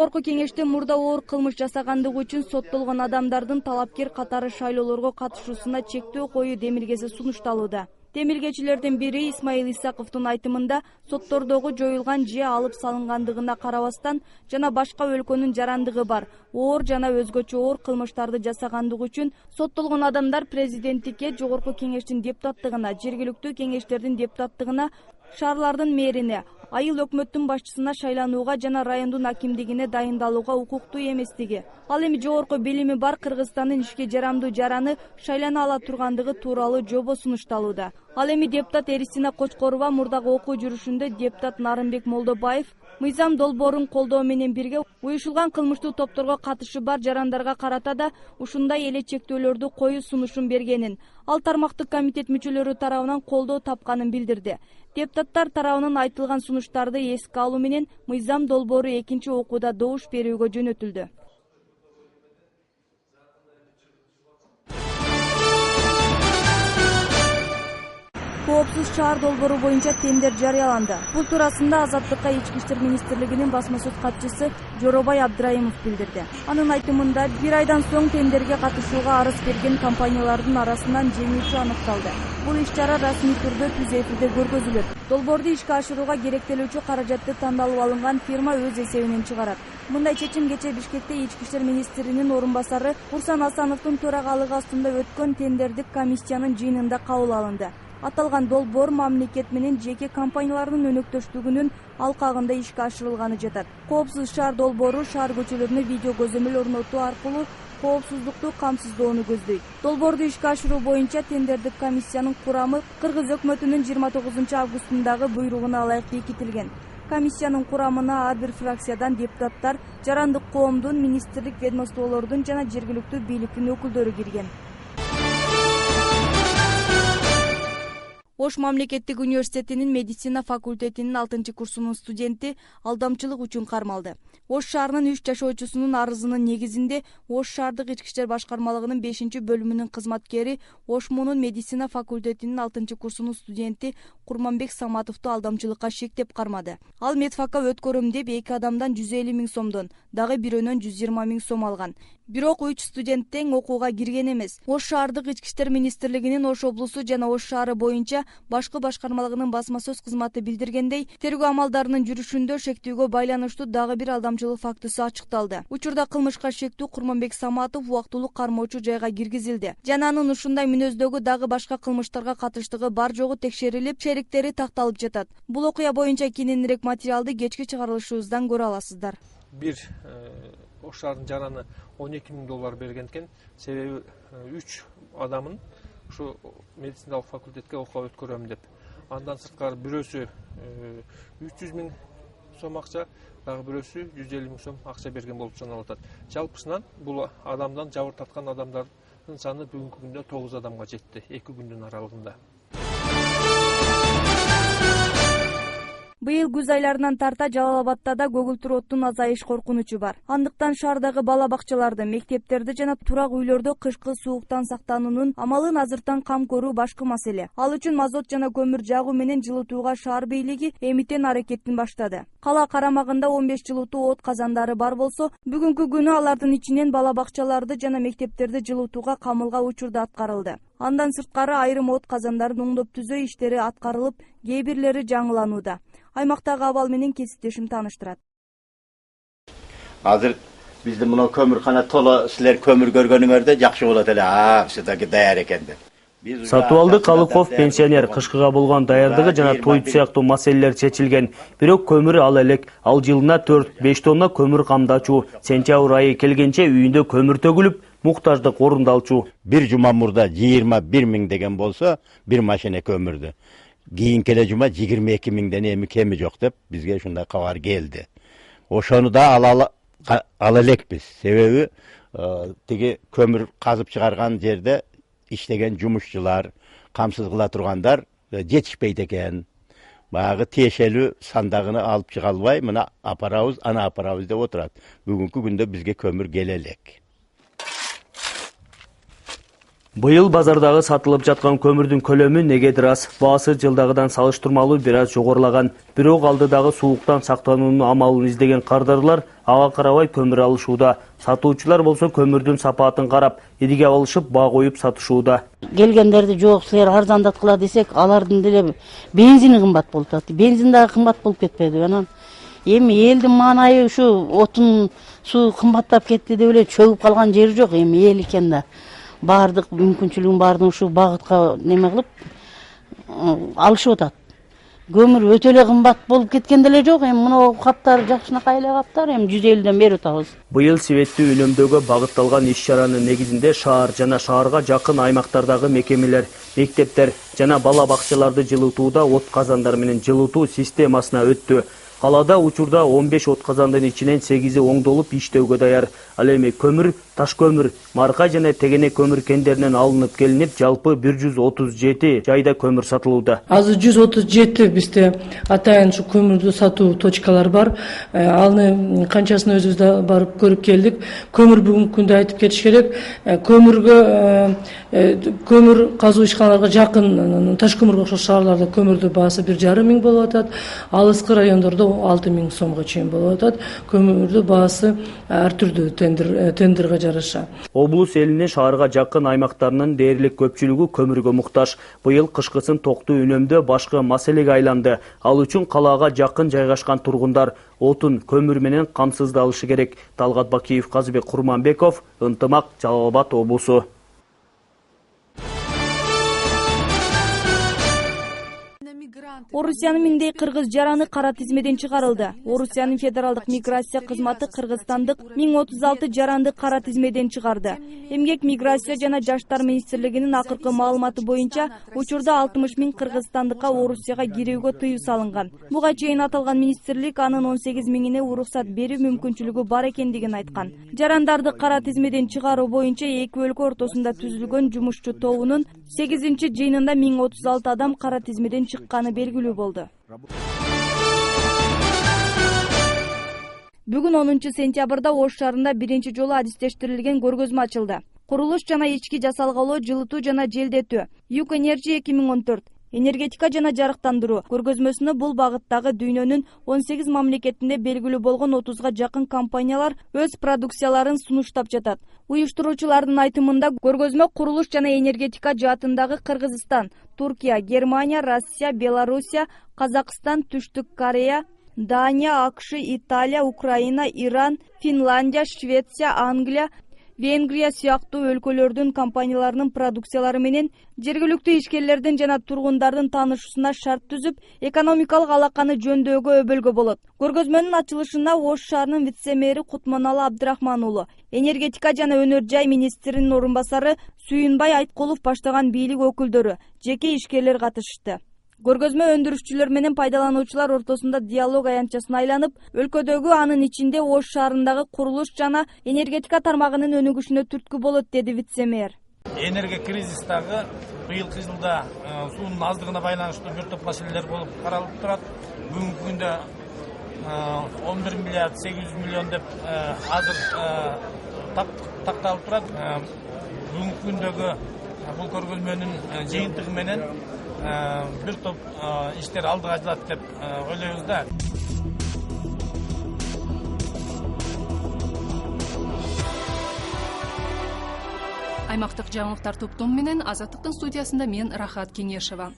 Жогорку кеңеште мурда оор кылмыш жасагандыгы үчүн соттолгон адамдардын талапкер катары шайлоолорго катышуусуна чектөө коюу демилгеси сунушталууда. Демилгечилердин бири Исмаил Исаковдун айтымында соттордогу жоюлган же алып салынгандыгына карабастан жана башка өлкөнүн жарандыгы бар оор жана өзгөчө оор кылмыштарды жасагандыгы үчүн соттолгон адамдар президенттикке, жогорку кеңештин депутаттыгына, жергиликтүү кеңештердин депутаттыгына, шаарлардын мэрине, айыл өкмөттүн башчысына шайланууга жана райондун акимдигине дайындалууга укуктуу эместиги. Ал эми жогорку билими бар Кыргызстандын ишке жарамдуу жараны шайлана ала тургандыгы тууралуу жобо сунушталууда. Ал эми депутат Эрисина Кочкорова мурдагы окуу жүрүшүндө депутат Нарымбек Молдобаев мыйзам долбоорун колдоо менен бирге уюшулган кылмыштуу топторго катышы бар жарандарга карата да ушундай эле чектөөлөрдү коюу сунушун бергенин, ал тармактык комитет мүчөлөрү тарабынан колдоо тапканын билдирди. Депутаттар тарабынан айтылган сунуштарды эске алуу менен мыйзам долбоору экинчи окууда добуш берүүгө жөнөтүлдү. Коопсуз шаар долбоору боюнча тендер жарыяланды. Бул туурасында Азаттыкка Ички иштер министрлигинин басма сөз катчысы Жоробай Абдраимов билдирди. Анын айтымында, бир айдан соң тендерге катышууга арыз берген компаниялардын арасынан жеңүүчү аныкталды. Бул иш-чара расмий түрдө түз эфирде көргөзүлөт. Долбоорду ишке ашырууга керектелүүчү каражатты тандалып алынган фирма өз эсебинен чыгарат. Мындай чечим кече Бишкекте Ички иштер министринин орун басары Курсан Асановдун төрагалыгы астында өткөн тендердик комиссиянын жыйынында кабыл алынды. Аталган долбоор мамлекет менен жеке компаниялардын өнөктөштүгүнүн алкагында ишке ашырылганы жатат. Коопсуз шаар долбоору шаар көчөлөрүнө видео көзөмөл орнотуу аркылуу коопсуздукту камсыздоону көздөйт. Долбоорду ишке ашыруу боюнча тендердик комиссиянын курамы Кыргыз өкмөтүнүн 29 августундагы буйругуна ылайык бекитилген. Комиссиянын курамына ар бир фракциядан депутаттар, жарандык коомдун, министрлик, ведомстволордун жана жергиликтүү бийликтин өкүлдөрү кирген. Ош мамлекеттик университетинин медицина факультетинин 6-курсунун студенти алдамчылык үчүн кармалды. Ош шаарынын 3 жашоочусунун арызынын негизинде Ош шаардык ички иштер башкармалыгынын 5-бөлүмүнүн кызматкери Ош мунун медицина факультетинин 6-курсунун студенти Курманбек Саматовду алдамчылыкка шектеп кармады. Ал медфакка өткөрөм деп 2 адамдан 150 000 сомдон, дагы бирөөнөн 120 000 сом алган. Бирок 3 студент тең окууга кирген эмес. Ош шаардык ички иштер министрлигинин Ош облусу жана Ош шаары боюнча башкы башкармалыгынын басма сөз кызматы билдиргендей, тергөө амалдарынын жүрүшүндө шектүүгө байланыштуу дагы бир алдамчылык фактысы ачыкталды. Учурда кылмышка шектүү Курманбек Саматов убактылуу кармоочу жайга киргизилди. Жана анын ушундай мүнөздөгү дагы башка кылмыштарга катыштыгы бар жогу текшерилип, шериктери такталып жатат. Бул окуя боюнча кененирээк материалды кечки чыгарылышыбыздан көрө аласыздар. Бир Ош шаарынын жараны 12 000 доллар берген экен. Себеби 3 адамын ушу медициналык факультетке окууга өткөрөм деп. Андан сырткары бирөөсү 300 000 сом акча, дагы бирөөсү 150 000 сом акча берген болуп саналат. Жалпысынан бул адамдан жабыр тарткан адамдардын саны бүгүнкү күндө 9 адамга жетти, 2 күндүн аралыгында. Быйыл күз айларынан тарта Жалал Абадта да көгүлтүр оттун азайыш коркунучу бар. Андыктан шаардагы бала бакчаларды, мектептерди жана турак үйлөрдө кышкы сууктан сактануунун амалын азыртан кам көрүү башкы маселе. Ал үчүн мазот жана көмүр жагуу менен жылытууга шаар бийлиги эмитен аракетин баштады. Кала карамагында 15 жылытуу от казандары бар болсо, бүгүнкү күнү алардын ичинен бала бакчаларды жана мектептерди жылытууга камылга учурда аткарылды. Андан сырткары айрым от казандарын оңдоп түзөө иштери аткарылып, кээ бирлери жаңыланууда. Аймактагы абал менен кесиптешим тааныштырат. Азыр биздин мына көмүркана толо, силер көмүр көргөнүңөрдө жакшы болот эле. Всё-таки даяр экен деп. Сатыбалды Калыков пенсионер, кышкыга болгон даярдыгы жана тоюп сыяктуу маселелер чечилген. Бирок көмүрү ал элек. Ал жылына 4-5 тонна көмүр камдачу. Сентябрь айы келгенче үйүндө көмүр төгүлүп, муктаждык орундалчу. Бир жума мурда 21 000 деген болсо, бир машина көмүрдү. Кийин келе жума 22 000ден эми кеми жок деп бизге ушундай кабар келди. Ошону да ала элекпиз. Себеби тиги көмүр казып чыгарган жерде иштеген жумушчулар, камсыз кыла тургандар жетишпейт экен. Баягы тиешелүү сандагыны алып чыга албай, мына апарабыз, ана апарабыз деп отурат. Бүгүнкү күндө бизге көмүр келе элек. Быйыл базардагы сатылып жаткан көмүрдүн көлөмү негедир аз, баасы жылдагыдан салыштырмалуу бир аз жогорулаган. Бирок алдыдагы сууктан сактануунун амалын издеген кардарлар ага карабай көмүр алышууда. Сатуучулар болсо көмүрдүн сапаатын карап, идиге алышып баа коюп сатышууда. Келгендерди жок, силер арзандаткыла десек, алардын деле бензини кымбат болуп атат. Бензин дагы кымбат болуп кетпеди. Анан эми элдин маанайы ушу отун, суу кымбаттап кетти деп эле чөгүп калган жери жок. Эми эл экен да. Бардык мүмкүнчүлүгүн баардыгын ушу багытка неме кылып алышып атат. Көмүр өтө эле кымбат болуп кеткен деле жок. Эми мына каптар жакшынакай эле каптар, эми 150ден берип атабыз. Быйыл себеттүү үнөмдөөгө багытталган иш-чаранын негизинде шаар жана шаарга жакын аймактардагы мекемелер, мектептер жана бала бакчаларды жылытууда от казандар менен жылытуу системасына өттү. Калада учурда 15 от казандын ичинен 8и оңдолуп иштөөгө даяр. Ал эми көмүр, таш көмүр, марка жана тегене көмүр кендеринен алынып келинип, жалпы 137 жайда көмүр сатылууда. Азыр 137 бизде атайын ушу көмүрдү сатуу точкалар бар. Аны канчасын өзүбүз да барып көрүп келдик. Көмүр бүгүнкү күндө айтып кетиш керек. Көмүр казуу ишканаларга жакын таш көмүргө окшош шаарларда көмүрдүн баасы 1,5 миң болуп атат. Алыскы райондордо 6 миң сомго чейин болуп атат. Көмүрдүн баасы ар түрдүү тендерге жараша. Облус элинин шаарга жакын аймактарынын дээрлик көпчүлүгү көмүргө муктаж. Быйыл кышкысын токтуу үнөмдөө башкы маселеге айланды. Ал үчүн калаага жакын жайгашкан тургундар отун, көмүр менен камсыздалышы керек. Талгат Бакиев, Казыбек Курманбеков, Ынтымак, Жалал Абад облусу. Орусиянын миңдей кыргыз жараны кара тизмеден чыгарылды. Орусиянын федералдык миграция кызматы кыргызстандык 1036 жаранды кара тизмеден чыгарды. Эмгек, миграция жана жаштар министрлигинин акыркы маалыматы боюнча, учурда 60 миң кыргызстандыкка Орусияга кирүүгө тыюу салынган. Буга чейин аталган министрлик анын 18 миңине уруксат берүү мүмкүнчүлүгү бар экендигин айткан. Жарандарды кара тизмеден чыгаруу боюнча эки өлкө ортосунда түзүлгөн жумушчу тобунун 8-жыйынында 1036 адам кара тизмеден чыкканы белгилүү болду. Бүгүн 10 сентябрда Ош шаарында биринчи жолу адистештирилген көргөзмө ачылды. Курулуш жана ички жасалгалоо, жылытуу жана желдетүү, Юг Энерджи 2014, энергетика жана жарыктандыруу көргөзмөсүнө бул багыттагы дүйнөнүн 18 мамлекетинде белгилүү болгон 30га жакын компаниялар өз продукцияларын сунуштап жатат. Уюштуруучулардын айтымында көргөзмө курулуш жана энергетика жаатындагы Кыргызстан, Туркия, Германия, Россия, Белоруссия, Казакстан, Түштүк Корея, Дания, АКШ, Италия, Украина, Иран, Финляндия, Швеция, Англия, Венгрия сыяктуу өлкөлөрдүн компанияларынын продукциялары менен жергиликтүү ишкерлердин жана тургундардын таанышуусуна шарт түзүп, экономикалык алаканы жөндөөгө өбөлгө болот. Көргөзмөнүн ачылышында Ош шаарынын вице-мэри Кутманалы Абдрахман уулу, энергетика жана өнөр жай министринин орун басары Сүйүнбай Айткулов баштаган бийлик өкүлдөрү, жеке ишкерлер катышты. Көргөзмө өндүрүшчүлөр менен пайдалануучулар ортосунда диалог аянтчасына айланып, өлкөдөгү анын ичинде Ош шаарындагы курулуш жана энергетика тармагынын өнүгүшүнө түрткү болот, деди вице-мэр. Энергия кризистагы быйылкы жылда суунун аздыгына байланыштуу бир топ маселелер болуп каралып турат. Бүгүнкү күндө 11 миллиард 800 миллион деп азыр такталып турат. Бүгүнкү күндөгү бул көргөзмөнүн жыйынтыгы менен бир топ иштер алдыга жылат деп ойлойбуз да. Аймактык жаңылыктар топтому менен Азаттыктын студиясында мен Рахат Кеңешева.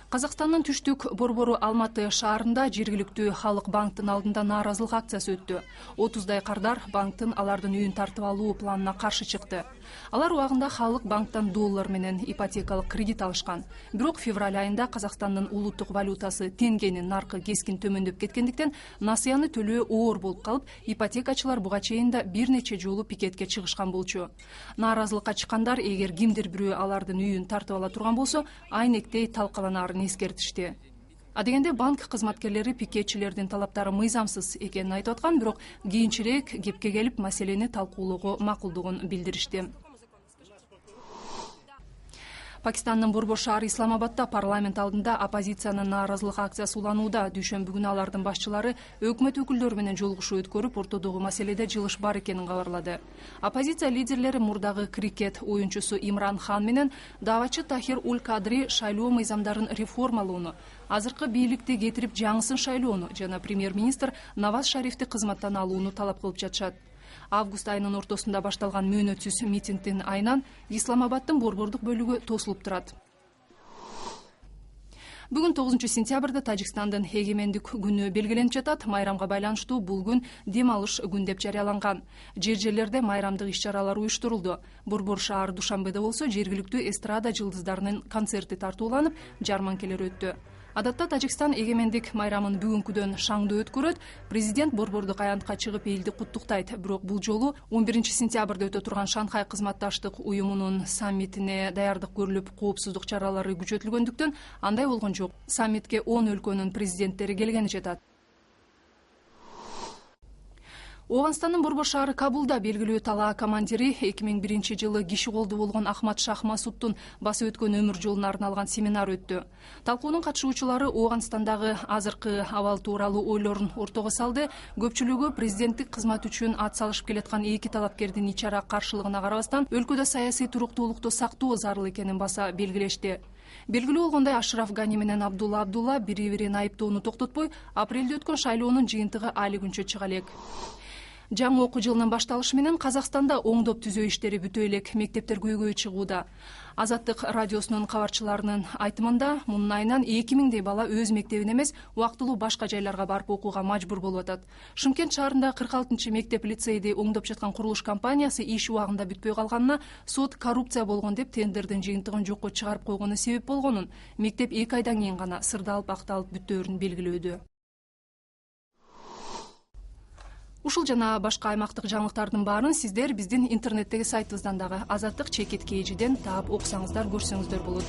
Казакстандын түштүк борбору Алматы шаарында жергиликтүү Халык банктын алдында нааразылык акциясы өттү. 30дай кардар банктын алардын үйүн тартып алуу планына каршы чыкты. Алар убагында Халык банктан доллар менен ипотекалык кредит алышкан. Бирок февраль айында Казакстандын улуттук валютасы тенгенин наркы кескин төмөндөп кеткендиктен насыяны төлөө оор болуп калып, ипотекачылар буга чейин да бир нече жолу пикетке чыгышкан болчу. Нааразылыкка чыккандар эгер кимдир бирөө алардын үйүн тартып ала турган болсо, айнектей талкаланаарын эскертишти. Адегенде банк кызматкерлери пикетчилердин талаптары мыйзамсыз экенин айтып аткан, бирок кийинчерээк кепке келип маселени талкуулоого макулдугун билдиришти. Пакистандын Борбор шаары Исламабадда парламент алдында оппозициянын нааразылык акциясы уланууда. Дүйшөмбү күнү алардын башчылары өкмөт өкүлдөрү менен жолугушуу өткөрүп, ортодогу маселеде жылыш бар экенин кабарлады. Оппозиция лидерлери мурдагы крикет оюнчусу Имран Хан менен давачы Тахир Уль Кадри шайлоо мыйзамдарын реформалоону, азыркы бийликти кетирип жаңысын шайлоону жана премьер-министр Наваз Шарифти кызматтан алууну талап кылып жатышат. Август айынын ортосунда башталган мөөнөтсүз митингдин айынан Исламабаддын борбордук бөлүгү тосулуп турат. Бүгүн 9-сентябрда Тажикстандын эгемендик күнү белгиленип жатат. Майрамга байланыштуу бул күн дем алыш күн деп жарыяланган. Жер-жерлерде майрамдык иш-чаралар уюштурулду. Борбор шаар Душанбеде болсо жергиликтүү эстрада жылдыздарынын концерти тартууланып, жарманкелер өттү. Адатта Тажикстан эгемендик майрамын бүгүнкүдөн шаңдуу өткөрөт. Президент борбордук аянтка чыгып элди куттуктайт. Бирок бул жолу 11-сентябрда өтө турган Шанхай кызматташтык уюмунун саммитине даярдык көрүлүп, коопсуздук чаралары күчөтүлгөндүктөн андай болгон жок. Саммитке 10 өлкөнүн президенттери келгени жатат. Ооганстандын борбор шаары Кабулда белгилүү талаа командири 2001-жылы киши колду болгон Ахмад Шах Масудтун басып өткөн өмүр жолуна арналган семинар өттү. Талкуунун катышуучулары Ооганстандагы азыркы абал тууралуу ойлорун ортого салды. Көпчүлүгү президенттик кызмат үчүн ат салышып келаткан эки талапкердин ичара каршылыгына карабастан өлкөдө саясий туруктуулукту сактоо зарыл экенин баса белгилешти. Белгилүү болгондой Ашраф Гани менен Абдулла бири-бирин айыптоону токтотпой, апрелде өткөн шайлоонун жыйынтыгы али күнчө чыга элек. Жаңы окуу жылынын башталышы менен Казакстанда оңдоп түзөө иштери бүтө элек, мектептер көйгөй чыгууда. Азаттык радиосунун кабарчыларынын айтымында мунун айынан 2000дей бала өз мектебине эмес, убактылуу башка жайларга барып окууга мажбур болуп атат. Шымкент шаарында 46 мектеп лицейди оңдоп жаткан курулуш компаниясы иш убагында бүтпөй калганына сот коррупция болгон деп тендердин жыйынтыгын жокко чыгарып койгону себеп болгонун, мектеп 2 айдан кийин гана сырдалып акталып бүттөөрүн белгилөөдө. Ушул жана башка аймактык жаңылыктардын баарын сиздер биздин интернеттеги сайтыбыздан дагы азаттык чекит KG'ден таап окусаңыздар, көрсөңүздөр болот.